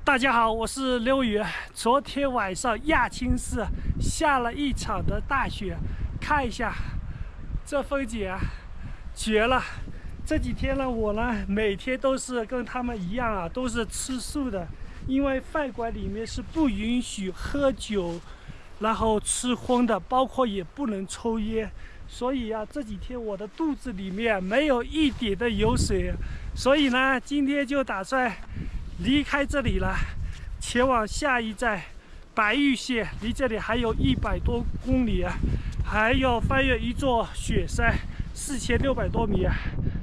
大家好，我是刘宇。昨天晚上亚青市下了一场的大雪，看一下这风景啊，绝了！这几天呢，我每天都是跟他们一样啊，都是吃素的，因为饭馆里面是不允许喝酒，然后吃荤的，包括也不能抽烟。所以啊，这几天我的肚子里面没有一点的油水，所以呢，今天就打算离开这里了，前往下一站白玉县，离这里还有100多公里啊，还要翻越一座雪山，4600多米啊！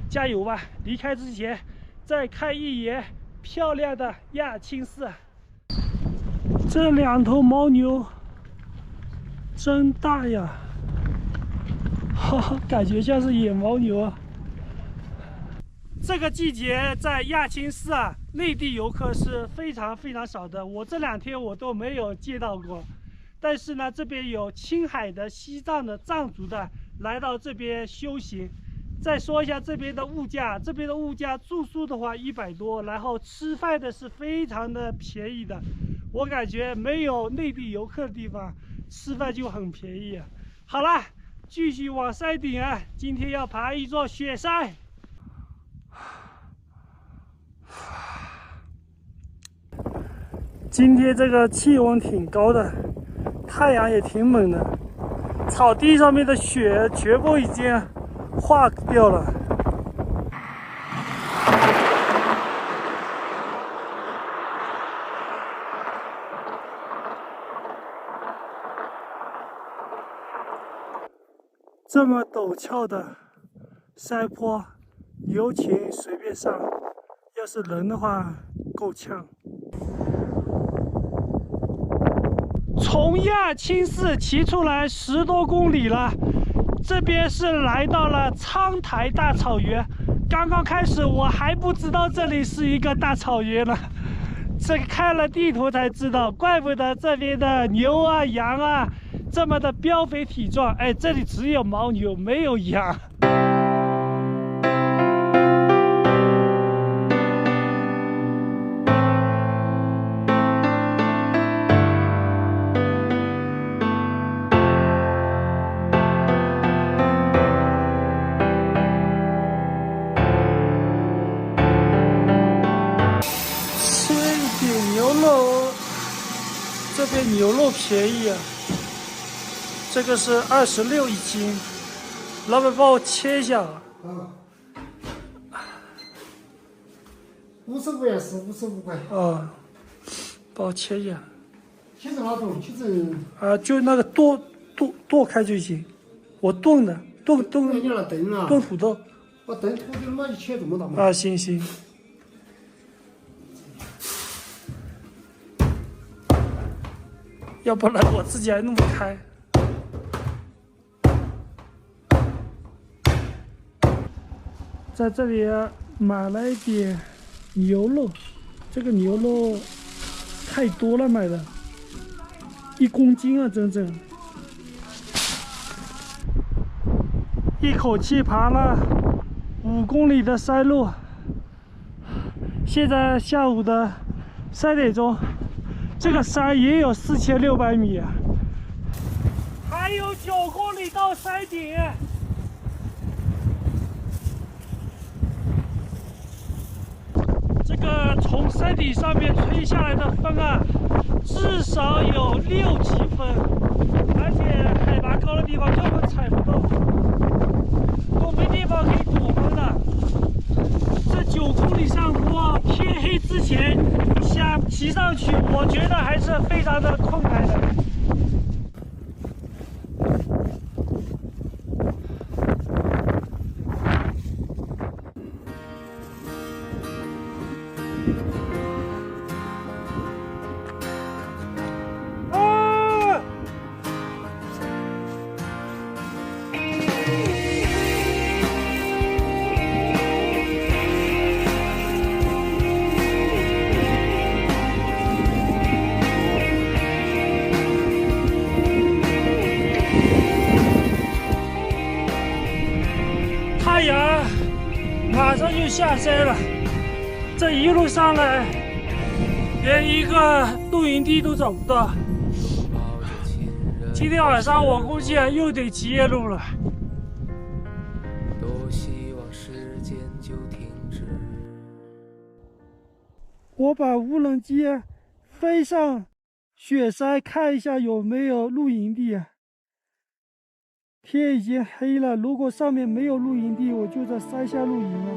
加油吧！离开之前再看一眼漂亮的亚青市。这2头牦牛真大呀，哈哈，感觉像是野牦牛啊。这个季节在亚青市啊，内地游客是非常少的，我这2天我都没有见到过。但是呢，这边有青海的、西藏的、藏族的来到这边修行。再说一下这边的物价，这边的物价住宿的话100多，然后吃饭的是非常的便宜的。我感觉没有内地游客的地方吃饭就很便宜。好了，继续往山顶啊，今天要爬一座雪山。今天这个气温挺高的，太阳也挺猛的，草地上面的雪全部已经化掉了。这么陡峭的山坡，牛群随便上，要是人的话够呛。从亚青市骑出来10多公里了，这边是来到了苍台大草原。刚刚开始我还不知道这里是一个大草原呢，这看了地图才知道，怪不得这边的牛啊、羊啊这么的膘肥体壮。哎，这里只有牦牛，没有羊。牛肉，这边牛肉便宜啊，这个是26一斤，老板帮我切一下啊。55元是55块。哦，帮我切一下。切成哪种？切成啊，就那个剁开就行。我炖的，炖你那炖啊？炖土豆。我炖土豆嘛，就切这么大嘛。啊，行。要不然我自己还弄不开。在这里买了一点牛肉，这个牛肉太多了，买的1公斤啊，整整。一口气爬了5公里的山路，现在下午的3点钟。这个山也有4600米，还有9公里到山顶。这个从山顶上面吹下来的风啊，至少有6级风，而且海拔高的地方根本踩不动，都没地方可以躲风的。这9公里上坡，天黑之前想骑上去，我觉得还是非常的困难的。太阳马上就下山了，这一路上来连一个露营地都找不到。今天晚上我估计又得骑夜路了。多希望时间就停止。我把无人机飞上雪山，看一下有没有露营地。天已经黑了，如果上面没有露营地，我就在山下露营了。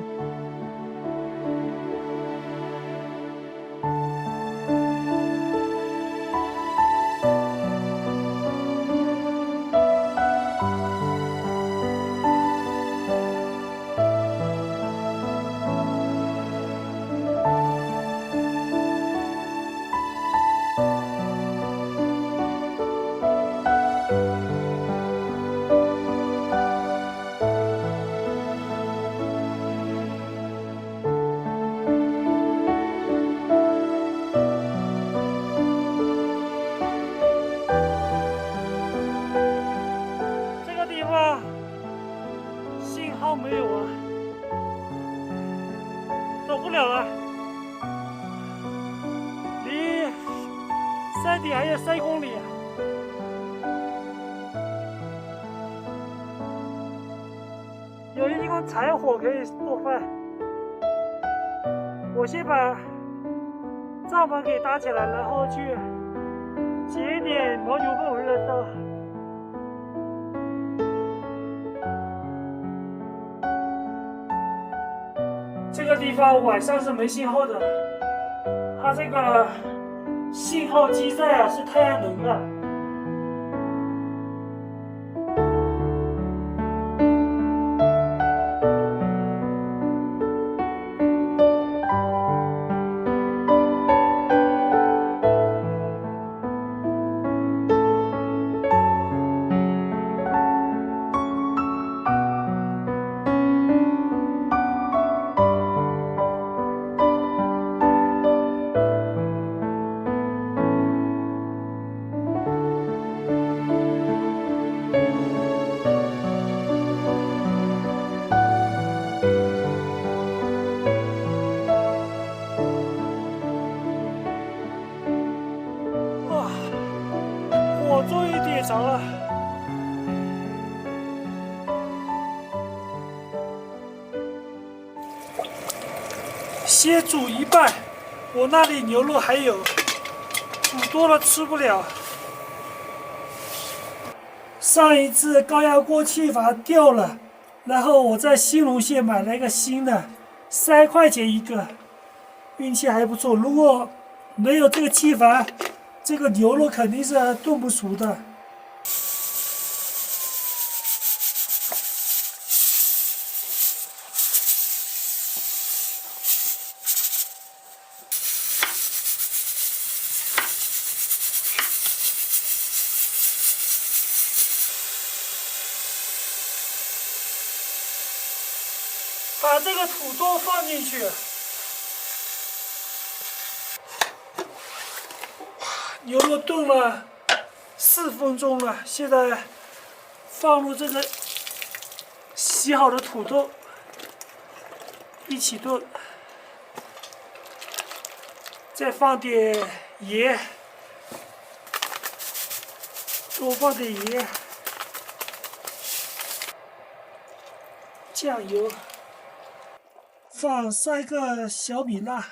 信号没有啊，走不了了，离山顶还有3公里。有一根柴火可以做饭，我先把帐篷给搭起来，然后去结点牦牛粪热烧。这个地方晚上是没信号的，它这个信号基站是太阳能的。火终于点着了，先煮一半，我那里牛肉还有，煮多了吃不了。上一次高压锅气阀掉了，然后我在兴隆县买了一个新的，3块钱一个，运气还不错。如果没有这个气阀，这个牛肉肯定是炖不熟的。把这个土豆放进去。牛肉炖了4分钟了，现在放入这个洗好的土豆一起炖，再放点盐，多放点盐，酱油，放3个小米辣。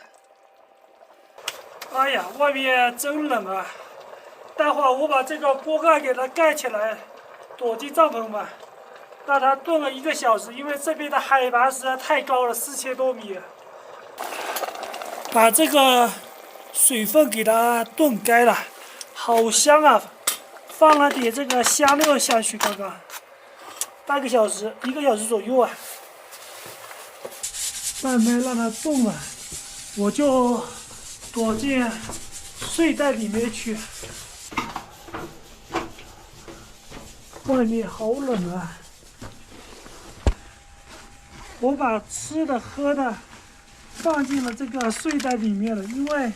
哎呀，外面真冷啊！待会儿我把这个锅盖给它盖起来，躲进帐篷吧，让它炖了1个小时，因为这边的海拔实在太高了，4000多米。把这个水分给它炖开了，好香啊！放了点这个香料下去，刚刚半个小时，1个小时左右啊。慢慢让它炖了，我就躲进睡袋里面去。外面好冷啊！我把吃的喝的放进了这个睡袋里面了，因为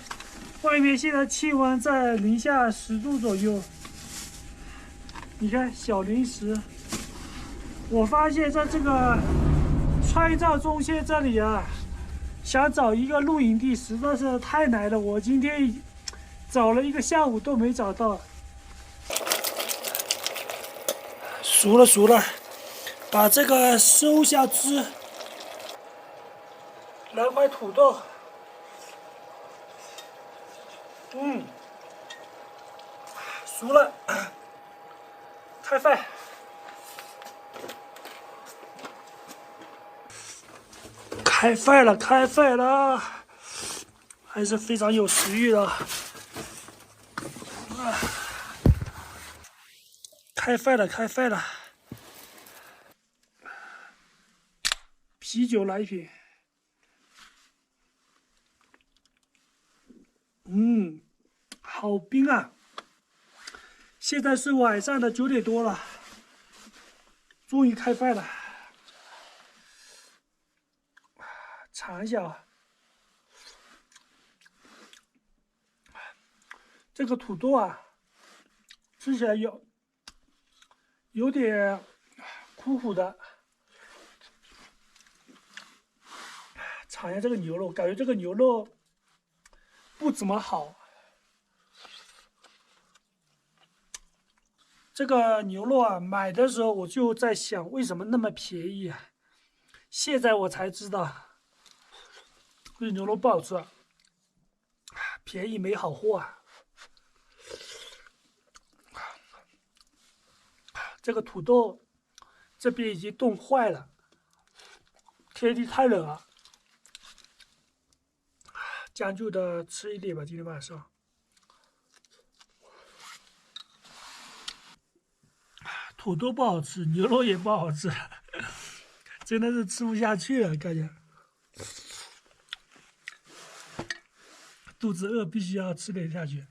外面现在气温在零下10度左右。你看小零食，我发现在这个川藏中线这里啊，想找一个露营地实在是太难了，我今天找了一个下午都没找到。熟了，把这个收下汁，来块土豆，熟了，开饭。开饭了，还是非常有食欲的。开饭了，啤酒来一瓶。好冰啊！现在是晚上的9点多了，终于开饭了。尝一下啊，这个土豆啊，吃起来有点苦的。尝一下这个牛肉，感觉这个牛肉不怎么好。这个牛肉啊，买的时候我就在想，为什么那么便宜啊？现在我才知道，这牛肉不好吃，便宜没好货啊。这个土豆这边已经冻坏了，天气太冷了，将就的吃一点吧，今天晚上。土豆不好吃，牛肉也不好吃，真的是吃不下去了，感觉肚子饿，必须要吃点下去。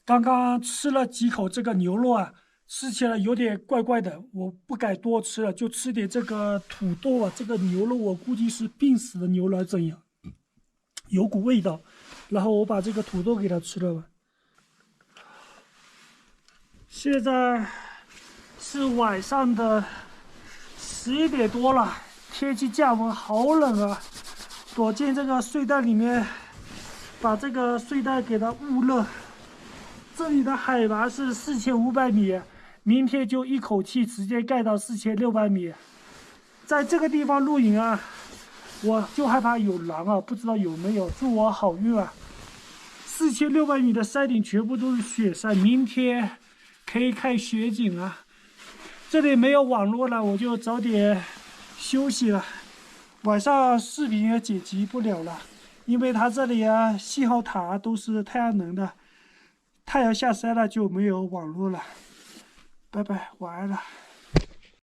刚刚吃了几口这个牛肉啊，吃起来有点怪怪的，我不敢多吃了，就吃点这个土豆啊。这个牛肉我估计是病死的牛来怎样，有股味道。然后我把这个土豆给它吃了吧。现在是晚上的11点多了，天气降温，好冷啊！躲进这个睡袋里面，把这个睡袋给它捂热。这里的海拔是4500米，明天就一口气直接盖到4600米。在这个地方露营啊，我就害怕有狼啊，不知道有没有。祝我好运啊！4600米的山顶全部都是雪山，明天可以看雪景啊。这里没有网络了，我就早点休息了。晚上视频也剪辑不了了，因为它这里啊信号塔都是太阳能的，太阳下山了就没有网络了。拜拜，晚安了。